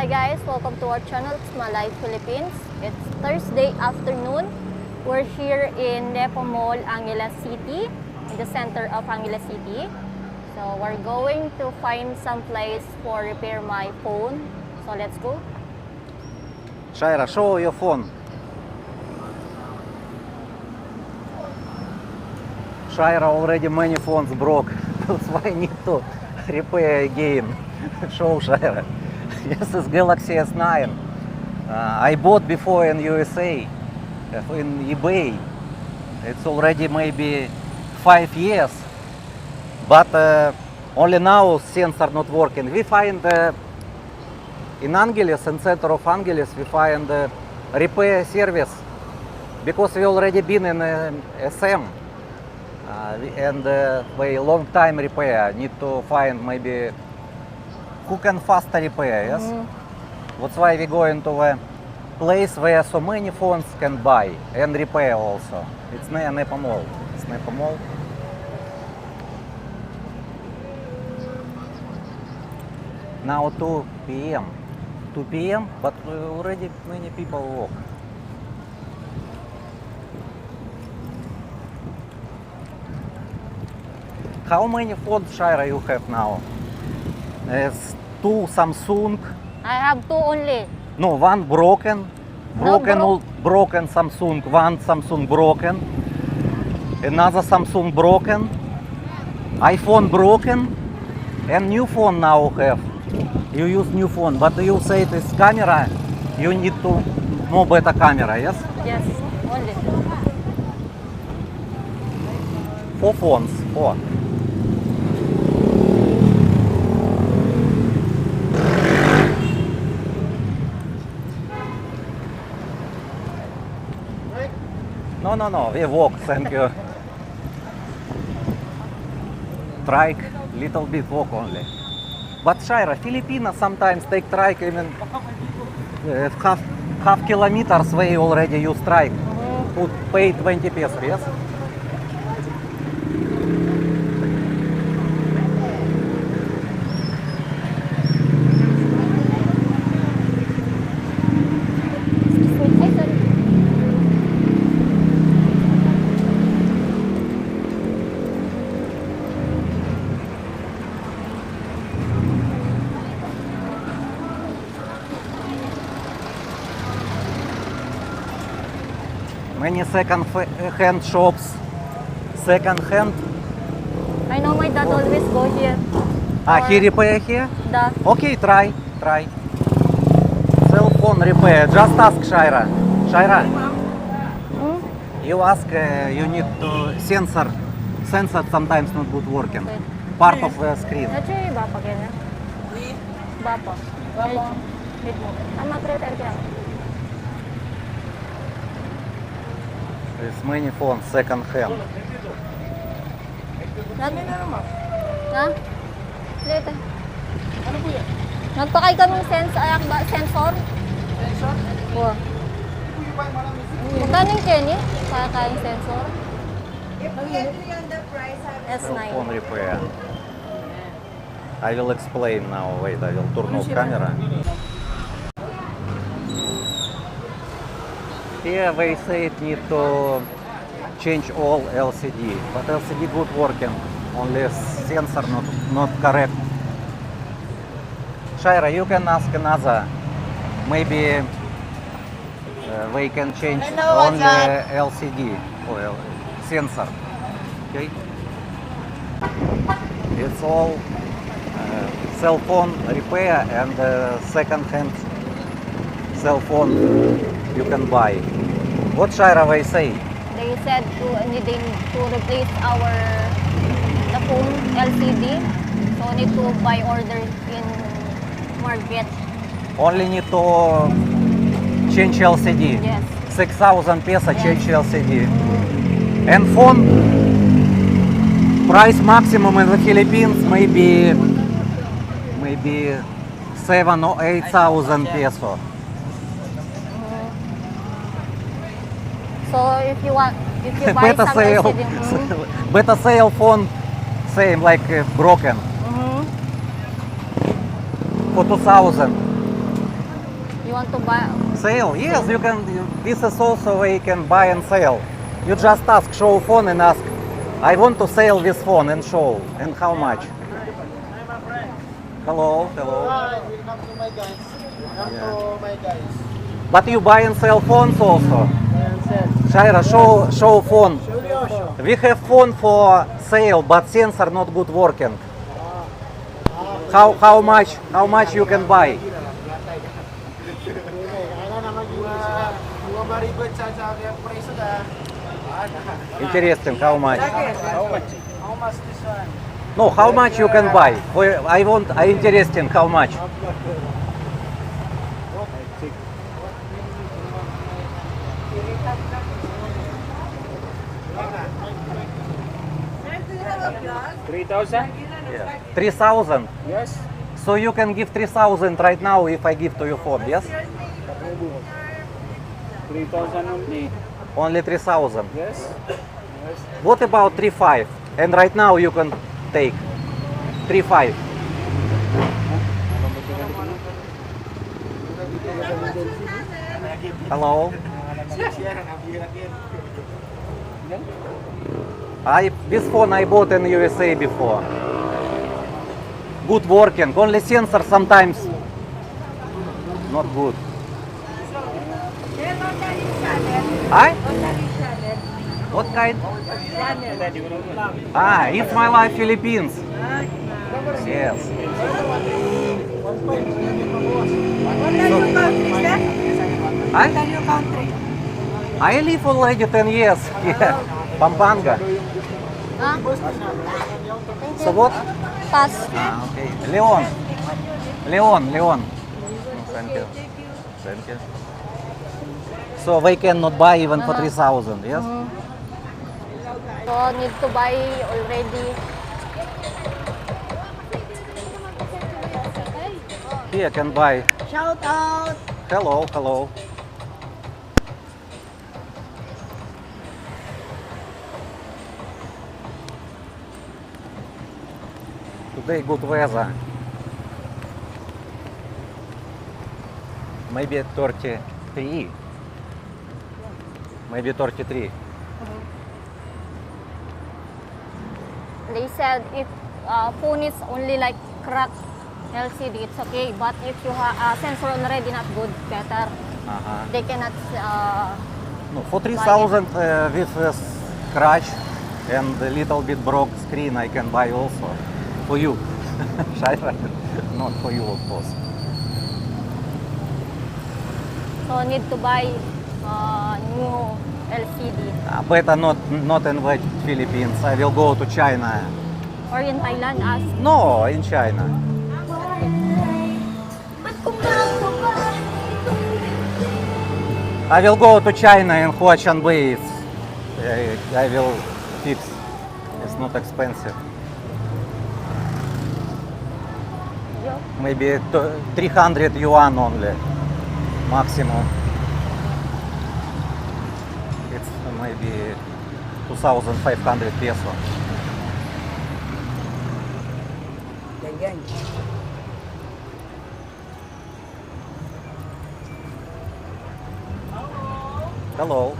Hi guys, welcome to our channel, it's Malay Philippines. It's Thursday afternoon. We're here in Nepo Mall, Angeles City, in the center of Angeles City. So we're going to find some place for repair my phone. So let's go. Shaira, show your phone. Shaira, already many phones broke. That's why I need to repair again. Show Shaira. This is Galaxy S9. I bought before in USA, in eBay. It's already maybe 5 years, but only now sensor not working. We find in Angeles, in center of Angeles, we find repair service because we already been in SM and we long time repair. Need to find maybe who can faster repair, yes? That's why we go into a place where so many phones can buy and repair also. It's near Nepo Mall. It's Nepo Mall. Now 2 p.m. 2 p.m. but already many people walk. How many phones, Shaira, you have now? It's 2 Samsung. I have two only. No, one broken. Broken Samsung. One Samsung broken. Another Samsung broken. iPhone broken. And new phone now have. You use new phone, but you say it is camera. You need to more better camera, yes? Yes, only. 4 phones. 4. No, we walk, thank you. Trike, little bit walk only. But Shaira, Filipinos sometimes take trike even half kilometers way already use trike. Put pay 20 pesos, yes? Many second-hand shops. Second-hand. I know my dad always go here. He repair here? Да. Okay, try. Cell phone repair. Just ask Shaira. Shaira, you ask, you need to sensor. Sensor sometimes not good working. Okay. Part of the screen. Nacho yung bapa kaya? Bapa. Wait mo. Tama prepare kaya. There's many phones second-hand. Ha? Later. Ano po yan? Nagpakay kaming sensor? Sensor? Oo. Magkano yung Kenny? Pakakayang sensor? If we agree on the price, Cell S9. phone repair. I will explain now. Wait, I will turn off camera. Here they say it need to change all LCD, but LCD good working, only sensor not correct. Shaira, you can ask another. Maybe they can change only LCD or sensor. Okay? It's all cell phone repair and second-hand cell phone you can buy. What Shaira they say? They said they need to replace the phone LCD. So need to buy order in market. Only need to change LCD. Yes. 6,000 peso Yes. change LCD. And phone price maximum in the Philippines maybe 7 or 8,000 peso. So if you buy Better some sale, LCD, better sale phone, same like broken. For 2,000. want to buy. Sale? Yes, you can. This is also where you can buy and sell. You just ask, show phone and ask, I want to sell this phone and show. And how much? Hello, hello. Hi, welcome to my guys. Welcome to my guys. But you buy and sell phones also. And sell. Shaira, show phone. Show. We have phone for sale, but sensor not good working. How much you can buy? Ano naman yung maribad sa kaya preso da. Interesting, how much? How much this one? No, how much you can buy? I interesting, how much? Sir, do you have a vlog? 3,000? 3,000. Yes. So you can give 3,000 right now if I give to you phone, yes? 3,000 only. Only 3,000. Yes. What about 3,500? And right now you can take 3,500. Hello. This phone I bought in USA before. Good working. Only sensor sometimes not good. Sir, what kind of channel? I? What kind of channel? What kind? Channel. It's My Life Philippines. Yes. What are your country, sir? I? What are your country? I live already 10 years here. Pampanga. Ah? So what? Pass. Okay. Leon. Leon. Thank you. Thank you. So they cannot buy even for 3,000, yes? So need to buy already. Here can buy. Shout out. Hello. Today good weather. Maybe 33. Maybe 33. They said if phone is only like cracked LCD, it's okay. But if you have sensor already not good, better. Uh-huh. They cannot. No, for 3,000 with a scratch and a little bit broke screen I can buy also. For you. Shaira. Not for you, of course. So need to buy new LCD. Better not in the Philippines. I will go to China. Or in Thailand, ask. No, in China. I will go to China and Huaqiangbei. I will fix. It's not expensive. Maybe 300 yuan only, maximum. It's maybe 2,500 peso. Hello.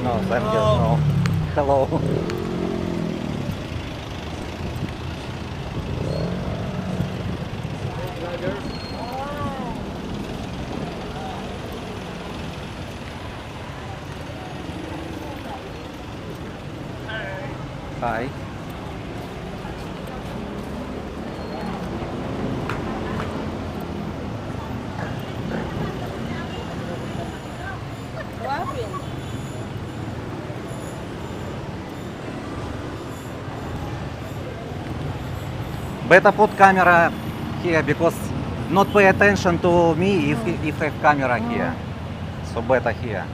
No, thank you. No. Hello. Hi. Better put camera here because not pay attention to me if I have camera here. So better here.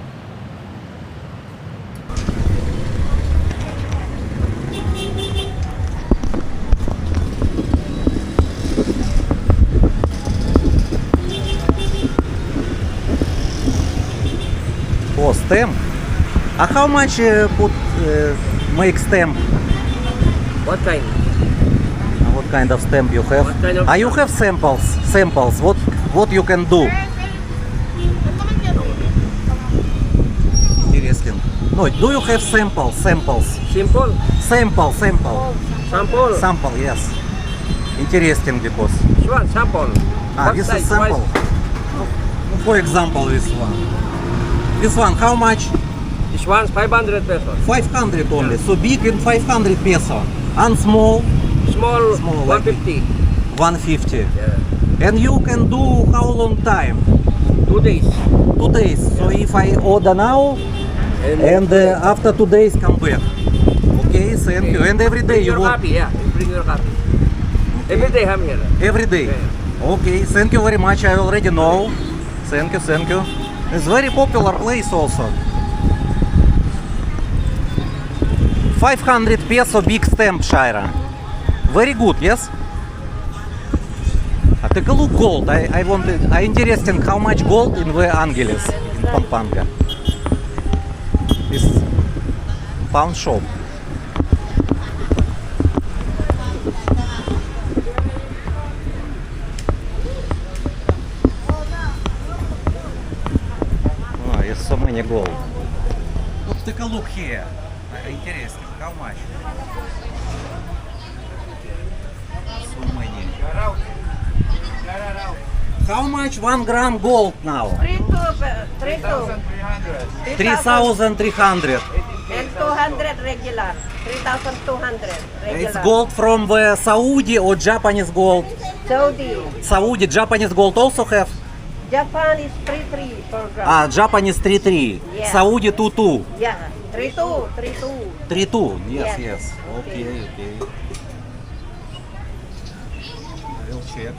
Oh, stamp. How much make stamp? What kind? Вот What kind of stamp you have? What kind of You have samples. Samples. What you can do? Interesting. No, do you have samples? Samples. Simple. Sample. Sample. Sample. Yes. Interesting because. This one, sample. What This size? is sample. For example, this one. This one, how much? This one's 500 pesos. 500 only. So big in 500 peso. And small, Small, Small, like 150. 150. Yeah. And you can do how long time? 2 days. 2 days. So if I order now, and after 2 days come back. Okay, thank you. And every day Bring you your work copy, yeah. Bring your copy. Every day I'm here. every day. Okay, thank you very much. I already know. Thank you. It's very popular place also. 500 peso big stamp, Shaira. Very good, yes? Take a look gold. I interesting how much gold in the Angeles in Pampanga. This pawn shop. Oh, there's so many gold. Look, take a look here. Interesting. How much? So many. How much 1 gram gold now? 3,300. 3,300. And 200 regular. 3,200 regular. It's gold from the Saudi or Japanese gold? Saudi. Saudi, Japanese gold also have? Japan is 3,300 per gram. Japanese 3,3. Yeah. Saudi 2,2. Yeah. 3,2. 3,2. Yes. Yes. Okay. I will check.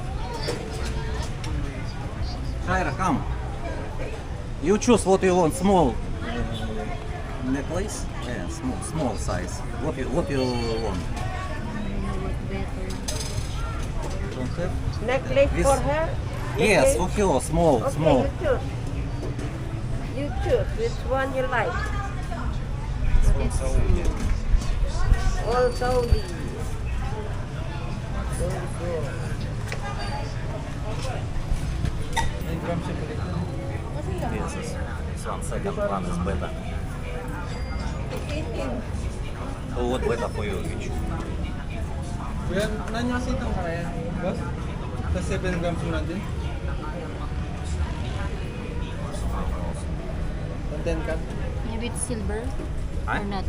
Shaira, come. You choose what you want. Small necklace? Yeah, small size. What you want? Don't have? Necklace This- for her? Yes, Necklace? for her. Small. Okay, you choose which one you like. All Saudi. This one second one is better. So what better for you? Which? Kuya, nanyasi itong kaya, boss? Sa 7 grams mo din? Ang 10 cut? Maybe it's silver Huh? or not.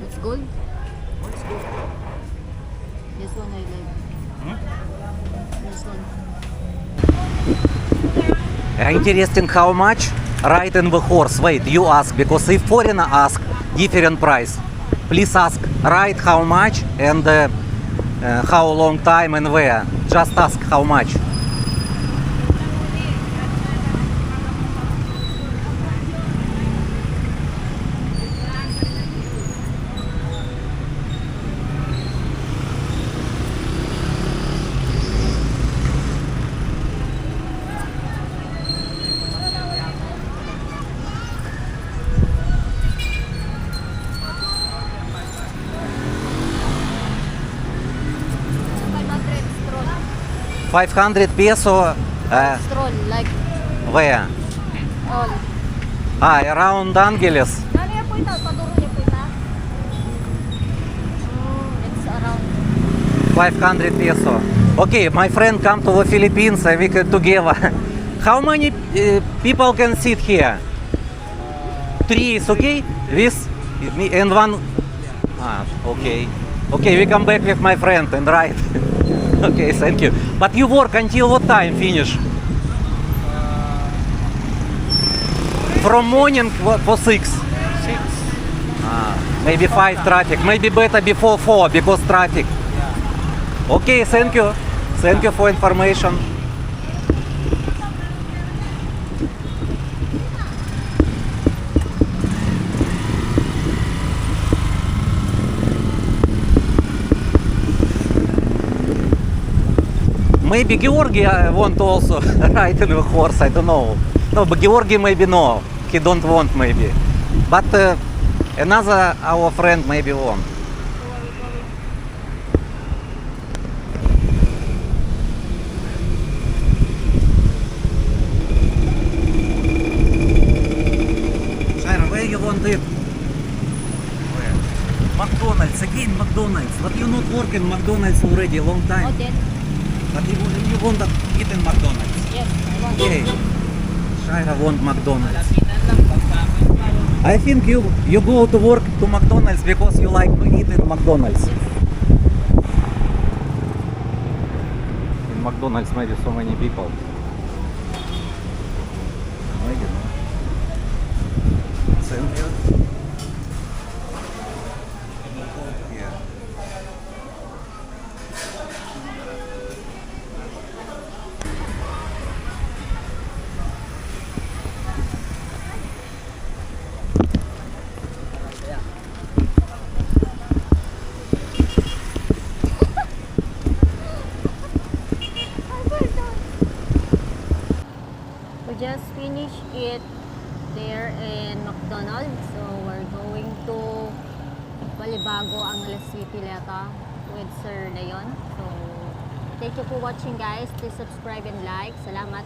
It's gold. This one I like. This one. Interesting how much? Right in the horse. Wait, you ask because if foreigner ask different price, please ask right how much and how long time and where. Just ask how much. Stroll. 500 peso. Stroll, like Where? all. Around Angeles. Ano yung puita? Paduro yung puita? It's around 500 peso. Okay, my friend come to the Philippines and we can together. How many people can sit here? 3 is okay? This me and one. Okay. Okay, we come back with my friend and ride. Okay, thank you. But you work until what time finish? From morning for 6. 6. Maybe 5 traffic. Maybe better before 4 because traffic. Okay, thank you. Thank you for information. Maybe Georgi want also ride in the horse, I don't know. No, but Georgi maybe no. He don't want maybe. But another our friend maybe want. McDonald's, but you not work in McDonald's already a long time. Oh, then, But you want to eat in McDonald's. yes, I want. Okay. Shaira want McDonald's. I think you go to work to McDonald's because you like to eat in McDonald's. In McDonald's maybe so many people. Maybe no. Thank you. Yeah. We just finished it there in McDonald's. So we're going to Balibago, Angeles City Leta with Sir Leon. So thank you for watching guys. Please subscribe and like. Salamat.